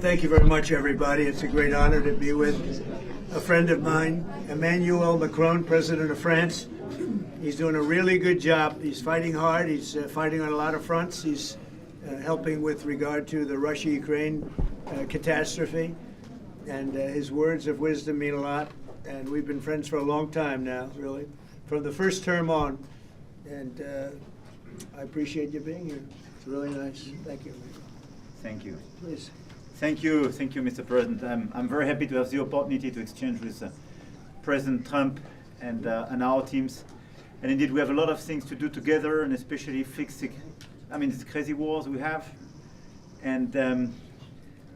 thank you very much, everybody. It's a great honor to be with a friend of mine, Emmanuel Macron, President of France. He's doing a really good job. He's fighting hard. He's fighting on a lot of fronts. He's helping with regard to the Russia-Ukraine catastrophe. And his words of wisdom mean a lot. And we've been friends for a long time now, really, from the first term on. And I appreciate you being here. It's really nice. Thank you. Thank you. Please. Thank you, Mr. President. I'm very happy to have the opportunity to exchange with President Trump and our teams. And indeed, we have a lot of things to do together, and especially fix these crazy wars we have. And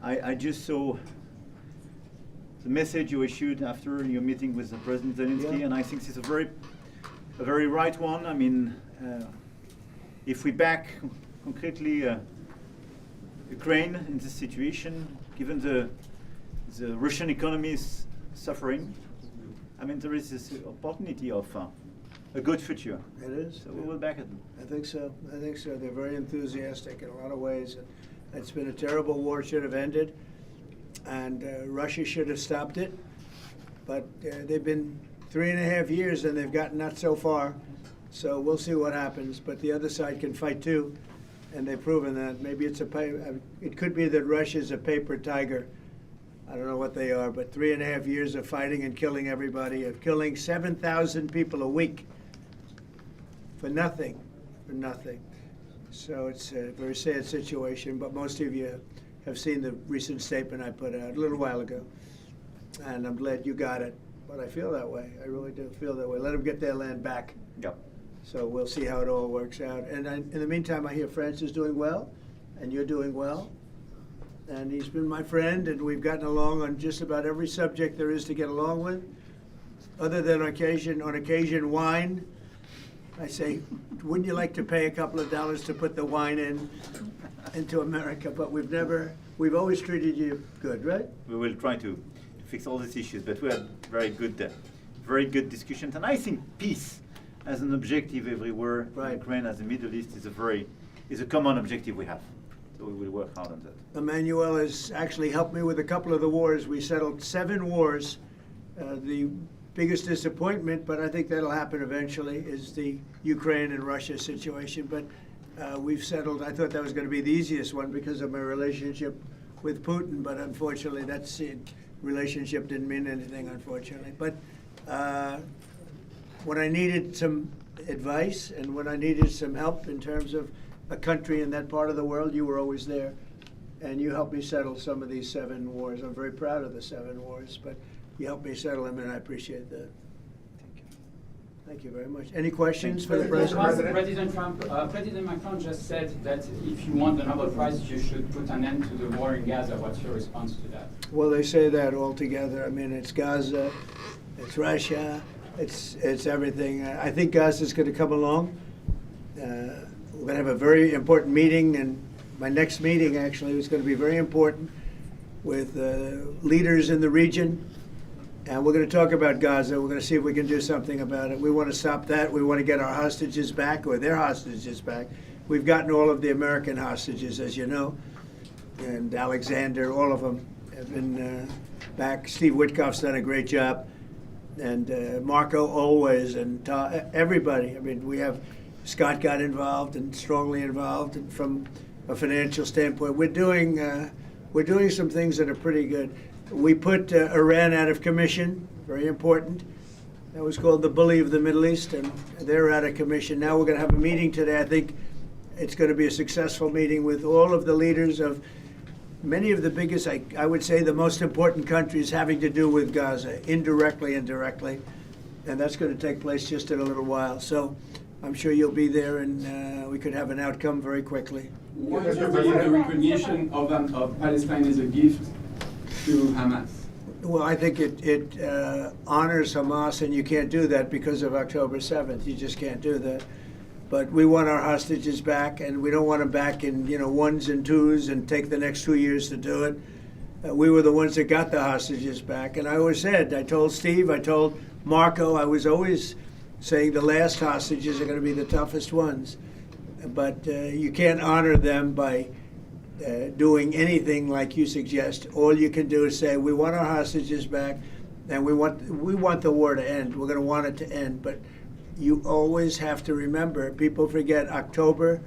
I just saw the message you issued after your meeting with President Zelensky, and I think it's a very right one. I mean, if we back concretely Ukraine in this situation, given the Russian economy is suffering, I mean, there is this opportunity of a good future. It is. So we will back it. I think so. I think so. They're very enthusiastic in a lot of ways. It's been a terrible war, should have ended, and Russia should have stopped it. But they've been 3.5 years, and they've gotten not so far. So we'll see what happens. But the other side can fight too, and they've proven that. Maybe it could be that Russia's a paper tiger. I don't know what they are, but 3.5 years of fighting and killing everybody, of killing 7,000 people a week for nothing. So it's a very sad situation, but most of you have seen the recent statement I put out a little while ago, and I'm glad you got it. But I feel that way. I really do feel that way. Let them get their land back. Yep. So we'll see how it all works out. And in the meantime, I hear France is doing well, and you're doing well. And he's been my friend, and we've gotten along on just about every subject there is to get along with, other than on occasion wine. I say, wouldn't you like to pay a couple of dollars to put the wine into America? But we've always treated you good, right? We will try to fix all these issues, but we had very good discussions. And I think peace as an objective everywhere, right. Ukraine as the Middle East is a common objective we have. So we will work hard on that. Emmanuel has actually helped me with a couple of the wars. We settled 7 wars. The biggest disappointment, but I think that'll happen eventually, is the Ukraine and Russia situation. But we've settled. I thought that was going to be the easiest one because of my relationship with Putin, but unfortunately that's it. Relationship didn't mean anything, unfortunately. But when I needed some advice and when I needed some help in terms of a country in that part of the world, you were always there. And you helped me settle some of these 7 wars. I'm very proud of the 7 wars, but you helped me settle them, and I appreciate that. Thank you. Thank you very much. Any questions for the President? President Macron just said that if you want the Nobel Prize, you should put an end to the war in Gaza. What's your response to that? Well, they say that all together. I mean, it's Gaza, it's Russia, it's everything. I think Gaza's going to come along. We're going to have a very important meeting, and my next meeting actually is going to be very important with leaders in the region. And we're going to talk about Gaza. We're going to see if we can do something about it. We want to stop that. We want to get our hostages back, or their hostages back. We've gotten all of the American hostages, as you know, and Alexander, all of them have been back. Steve Witkoff's done a great job, and Marco always, and everybody. I mean, we have Scott got involved and strongly involved, and from a financial standpoint, we're doing some things that are pretty good. We put Iran out of commission, very important. That was called the bully of the Middle East, and they're out of commission. Now we're going to have a meeting today. I think it's going to be a successful meeting with all of the leaders of many of the biggest, I would say, the most important countries having to do with Gaza, indirectly and directly. And that's going to take place just in a little while. So I'm sure you'll be there, and we could have an outcome very quickly. What is the recognition of Palestine as a gift to Hamas? Well, I think it honors Hamas, and you can't do that because of October 7th. You just can't do that. But we want our hostages back, and we don't want them back in 1s and 2s and take the next 2 years to do it. We were the ones that got the hostages back. And I always said, I told Steve, I told Marco, I was always saying the last hostages are going to be the toughest ones. But you can't honor them by doing anything like you suggest. All you can do is say, we want our hostages back, and we want the war to end. We're going to want it to end. But you always have to remember, people forget October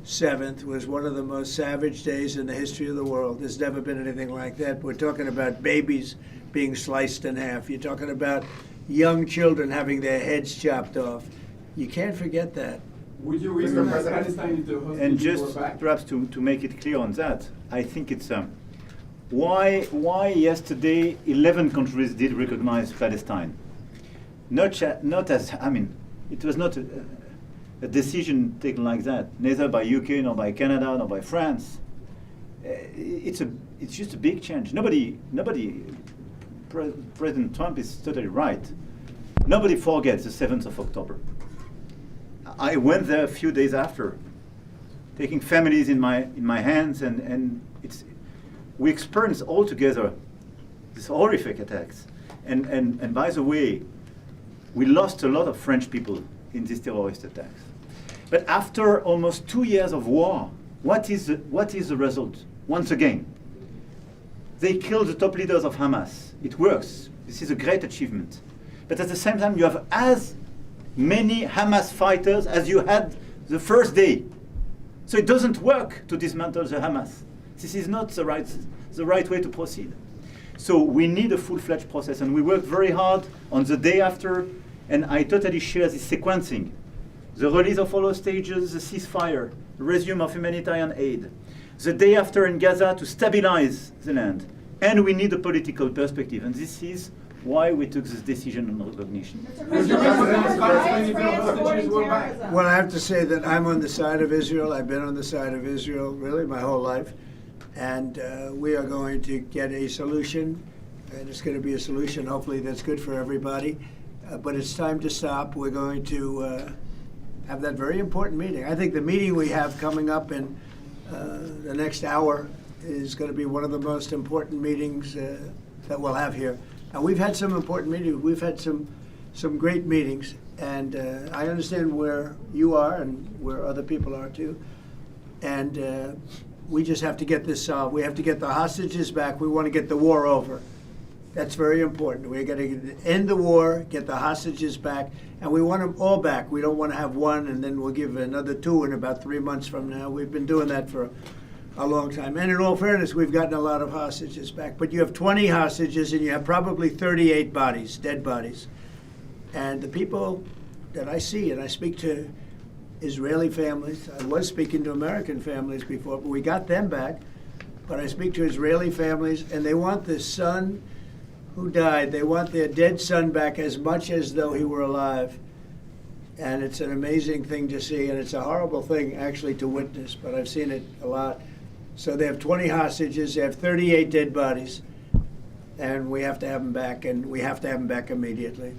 7th was one of the most savage days in the history of the world. There's never been anything like that. We're talking about babies being sliced in half. You're talking about young children having their heads chopped off. You can't forget that. Would you recognize Palestine if the And hostages were just back? perhaps to make it clear on that, I think it's why yesterday 11 countries did recognize Palestine. Not as, I mean, it was not a decision taken like that, neither by UK, nor by Canada, nor by France. It's just a big change. President Trump is totally right. Nobody forgets the 7th of October. I went there a few days after, taking families in my hands, and we experienced all together these horrific attacks. And by the way, we lost a lot of French people in these terrorist attacks. But after almost 2 years of war, what is the result? Once again, they killed the top leaders of Hamas. It works. This is a great achievement. But at the same time, you have as many Hamas fighters as you had the first day. So it doesn't work to dismantle the Hamas. This is not the right way to proceed. So we need a full-fledged process, and we worked very hard on the day after, and I totally share this sequencing. The release of all hostages, the ceasefire, the resume of humanitarian aid, the day after in Gaza to stabilize the land, and we need a political perspective, and this is why we took this decision on recognition. Would you recognize Palestine if the hostages were back? Well, I have to say that I'm on the side of Israel. I've been on the side of Israel really my whole life. And we are going to get a solution, and it's going to be a solution hopefully that's good for everybody. But it's time to stop. We're going to have that very important meeting. I think the meeting we have coming up in the next hour is going to be one of the most important meetings that we'll have here. And we've had some important meetings. We've had some great meetings, and I understand where you are and where other people are too. And we just have to get this solved. We have to get the hostages back. We want to get the war over. That's very important. We're going to end the war, get the hostages back, and we want them all back. We don't want to have one and then we'll give another two in about 3 months from now. We've been doing that for a long time. And in all fairness, we've gotten a lot of hostages back. But you have 20 hostages and you have probably 38 bodies, dead bodies. And the people that I see, and I speak to Israeli families. I was speaking to American families before, but we got them back. But I speak to Israeli families, and they want the son who died. They want their dead son back as much as though he were alive. And it's an amazing thing to see, and it's a horrible thing actually to witness, but I've seen it a lot. So they have 20 hostages, they have 38 dead bodies, and we have to have them back, and we have to have them back immediately.